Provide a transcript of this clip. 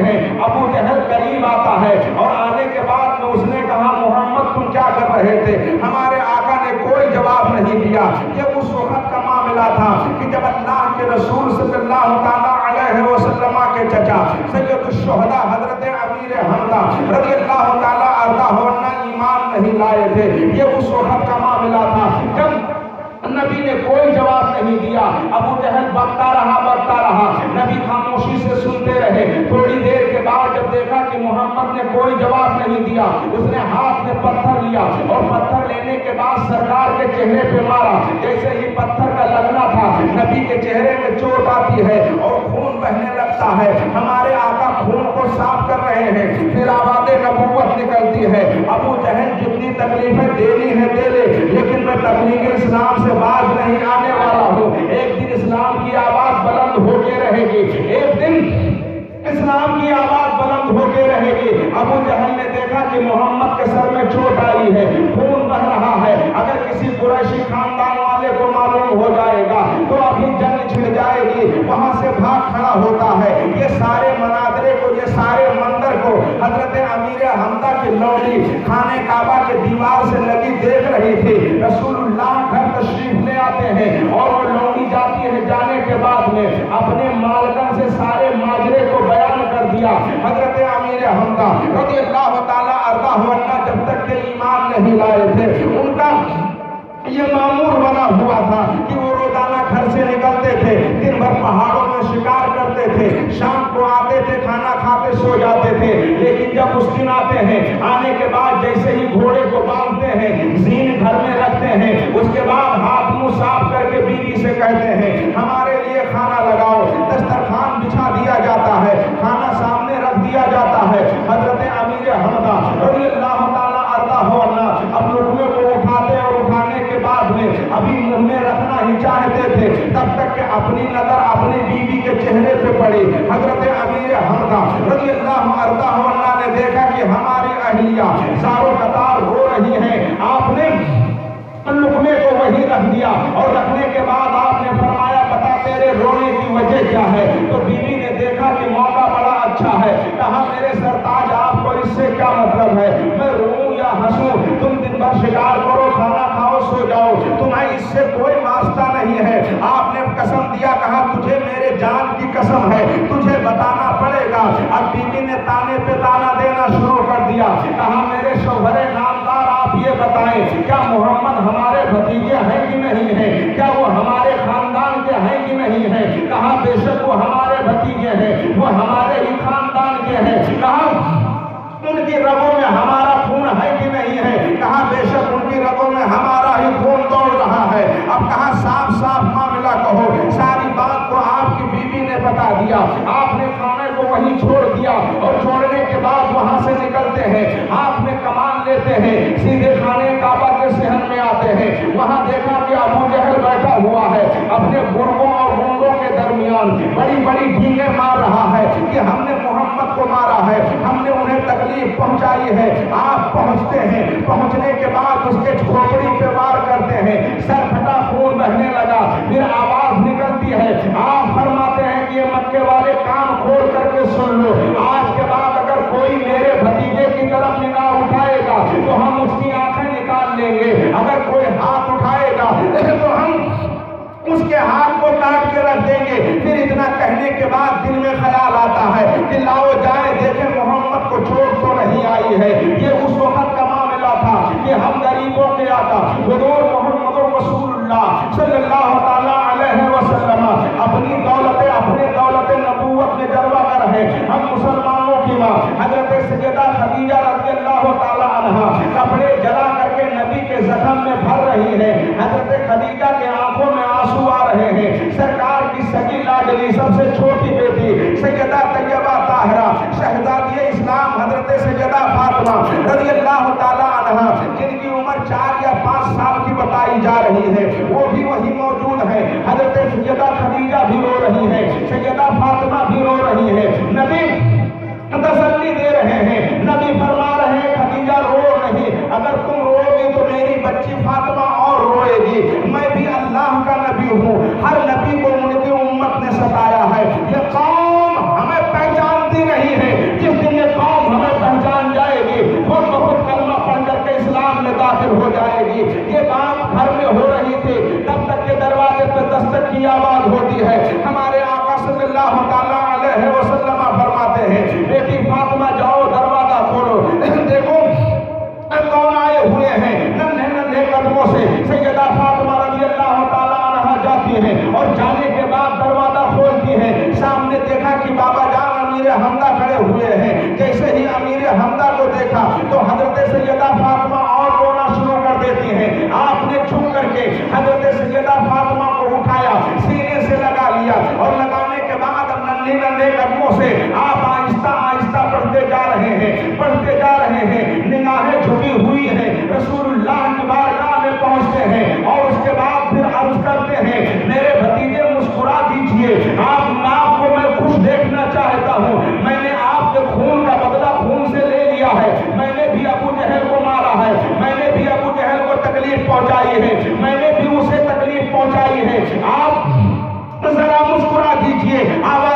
ہیں. ابو جہل قریب آتا ہے اور آنے کے بعد میں اس نے کہا محمد تم کیا کر رہے تھے؟ ہمارے آقا نے کوئی جواب نہیں دیا. یہ اس وقت کا معاملہ تھا کہ جب اللہ کے رسول صلی اللہ تعالیٰ علیہ وسلم کے چچا سید الشہداء حضرت امیر حمزہ رضی اللہ تعالیٰ عنہ ایمان نہیں لائے تھے. یہ اس وقت کا معاملہ تھا جب نبی نے کوئی جواب نہیں دیا. ابو جہل بکتا رہا. نبی خاموشی سے سنتے رہے. تھوڑی دیر کے بعد جب دیکھا کہ محمد نے کوئی جواب نہیں دیا, اس نے ہاتھ میں پتھر لیا اور پتھر لینے کے بعد سرکار کے چہرے پہ مارا. جیسے ہی پتھر کا لگنا تھا نبی کے چہرے میں چوٹ آتی ہے اور خون بہنے لگتا ہے. ہمارے آقا خون کو صاف کر رہے ہیں, پھر آواز نبوت نکلتی ہے. ابو جہل جتنی تکلیفیں دینی ہے دے لے, لیکن میں تبلیغ اسلام سے باز نہیں آنے والا ہوں. ایک دن اسلام کی آواز بلند ہو کے رہے گی. ایک دن اسلام کی آواز بلند ہو کے رہے گی. ابو جہل نے دیکھا کہ محمد کے سر میں چوٹ آئی ہے, خون بہ رہا ہے. اگر کسی قریشی خاندان والے کو معلوم ہو جائے گا تو ابھی جنگ چھڑ جائے گی. وہاں سے بھاگ کھڑا ہوتا ہے. یہ سارے مناظرے کو, یہ سارے منظر کو حضرت امیر حمزہ کی لوڈی خانے کعبہ کے دیوار سے لگی دیکھ رہی تھی. رسول اللہ گھر تشریف لے آتے ہیں اور وہ لوڈی جاتی ہے. جانے کے بعد میں اپنے مالکن سے سارے ماجرے کو بیان کر دیا. حضرت امیر حمزہ رضی اللہ تعالیٰ عنہ جب تک کہ ایمان نہیں لائے تھے, ان کا یہ معمول بنا ہوا تھا کہ وہ روزانہ گھر سے نکلتے تھے, دن بھر پہاڑوں میں شکار کرتے تھے, شام کو آتے تھے, کھانا کھاتے سو جاتے تھے. لیکن جب اس دن آتے ہیں, آنے کے بعد جیسے ہی گھوڑے کو باندھتے ہیں, زین گھر میں رکھتے ہیں, اس کے بعد ہاتھ منہ صاف کر کے بیوی سے کہتے ہیں ہمارے لیے کھانا لگاؤ. دسترخوان بچھا دیا جاتا ہے, کھانا سامنے رکھ دیا جاتا ہے. حضرت امیر حمزہ رضی اللہ تعالیٰ عنہ اب لقمے کو اٹھاتے اور اٹھانے کے بعد میں ابھی منہ میں رکھنا ہی چاہتے تھے, تب تک کہ اپنی نظر اپنی بیوی کے چہرے پہ پڑی. حضرت امیر حمزہ رضی اللہ عنہ نے دیکھا کہ ہماری اہلیہ زارو قطار رو رہی ہے. آپ نے لقمے کو وہی رکھ دیا اور رکھنے کے بعد آپ نے فرمایا بتا تیرے رونے کی وجہ کیا ہے؟ تو بیوی نے دیکھا کہ موقع بڑا اچھا ہے. کہا میرے سرتاج آپ کو اس سے کیا مطلب ہے, میں روؤں یا ہنسوں؟ تم دن بھر شکار کرو, کھانا کھاؤ, سو جاؤ, تمہیں اس سے کوئی واسطہ نہیں ہے. آپ نے قسم دیا, کہا تجھے میرے جان کی قسم ہے, تجھے بتانا پڑے گا. اب بیوی نے تانے پہ تانا دینا شروع کر دیا. کہا میرے شوہر نامدار آپ یہ بتائیں کیا محمد ہمارے بھتیجے ہیں کہ نہیں ہیں؟ کیا وہ ہمارے خاندان کے ہیں کہ نہیں ہیں؟ کہا بے شک وہ ہمارے بھتیجے ہیں, وہ ہمارے ہی خاندان کے ہیں. کہا ان کی رگوں میں ہمارا خون ہے کہ نہیں ہے؟ کہا بے شک ان کی رگوں میں ہمارا ہی خون دوڑ رہا ہے. اب کہا صاف صاف معاملہ کہو. ساری بات کو آپ کی بیوی نے بتا دیا. آپ نے کھانے کو وہیں چھوڑ دیا اور چھوڑنے کے بعد وہاں سے نکلتے ہیں. آپ نے کمان لیتے ہیں, سیدھے خانے کعبہ کے صحن میں آتے ہیں. وہاں دیکھا کہ ابو جہل بیٹھا ہوا ہے, اپنے گرگوں اور گنڈوں کے درمیان بڑی بڑی ڈھینگیں مار رہا ہے کہ ہم نے محمد کو مارا ہے, ہم نے انہیں تکلیف پہنچائی ہے. آپ پہنچتے ہیں, پہنچنے کے بعد اس کے کھوپڑی پہ وار کرتے ہیں, سر پھٹا, خون بہنے لگا, پھر آواز نکلتی ہے. آپ فرماتے ہیں کہ یہ مکے والے کان کھول کر کے سن لو, آج کے بعد اگر کوئی میرے بھتیجے کی طرف نگاہ اٹھائے گا تو ہم اس کی آنکھیں نکال لیں گے, اگر کوئی ہاتھ اٹھائے گا تو ہم اس کے ہاتھ کو کاٹ کے رکھ دیں گے. پھر اتنا کہنے کے بعد دل میں خیال آتا ہے کہ لاؤ جائیں دیکھیں محمد کو چھوڑ تو نہیں آئی ہے. یہ اس وقت کا معاملہ تھا کہ ہم غریبوں کے آقا حضور محمد رسول اللہ صلی اللہ تعالیٰ علیہ وسلم اپنی دولت نبوت میں جلوہ کر ہے. ہم مسلمانوں کی ماں حضرت سیدہ خدیجہ رضی اللہ تعالیٰ عنہا کپڑے جلا کر کے نبی کے زخم میں بھر رہی ہے. حضرت خدیجہ کے آنکھوں میں آنسو آ رہے ہیں. سرکار کی سگی لاڈلی سب سے چھوٹی بیٹی سیدہ طیبہ طاہرہ شہزادی اسلام حضرت سیدہ فاطمہ رضی اللہ تعالیٰ عنہا, جن کی عمر 4 یا 5 سال کی بتائی جا رہی ہے, وہ بھی وہی موجود ہے. حضرت سیدہ خدیجہ بھی رو رہی ہے, سیدہ فاطمہ بھی رو رہی ہے. نبی تسلی دے رہے ہیں, نبی فرما رہے ہیں خدیجہ رو نہیں, اگر تم رو گی تو میری بچی فاطمہ اور روئے گی. میں بھی اللہ کا نبی ہوں, ہر نبی کو ان کی امت نے ستایا ہے. یہ قوم ہمیں پہچانتی نہیں ہے, کی آواز ہوتی ہے. ہمارے آقا صلی اللہ تعالیٰ علیہ وسلم فرماتے ہیں بیٹی فاطمہ جاؤ دروازہ کھولو. دیکھو کون آئے ہوئے ہیں. ننھے ننھے قدموں سے سیدہ فاطمہ رضی اللہ تعالیٰ عنہا جاتی ہیں اور جانے کے بعد دروازہ کھولتی ہیں. سامنے دیکھا کہ بابا جان امیر حمزہ کھڑے ہوئے ہیں. جیسے ہی امیر حمزہ کو دیکھا تو حضرت سیدہ فاطمہ اور رونا شروع کر دیتی ہیں. آپ نے چھپ کر کے حضرت سیدہ فاطمہ کو اٹھایا, سینے سے لگا لیا اور لگانے کے بعد اب ننھے ننھے قدموں سے آپ آہستہ آہستہ بڑھتے جا رہے ہیں, بڑھتے جا رہے ہیں. نگاہیں جھکی ہوئی ہیں, رسول اللہ کی بارگاہ میں پہنچتے ہیں اور اس کے بعد پھر عرض کرتے ہیں میرے بھتیجے مسکرا دیجئے, آپ کو میں خوش دیکھنا چاہتا ہوں. میں نے آپ کے خون کا بدلہ خون سے لے لیا ہے. میں نے بھی ابو جہل کو مارا ہے, میں نے بھی ابو جہل کو تکلیف پہنچائی ہے, میں نے بھی اسے تکلیف پہنچائی ہے. آپ ذرا مسکرا دیجئے. آواز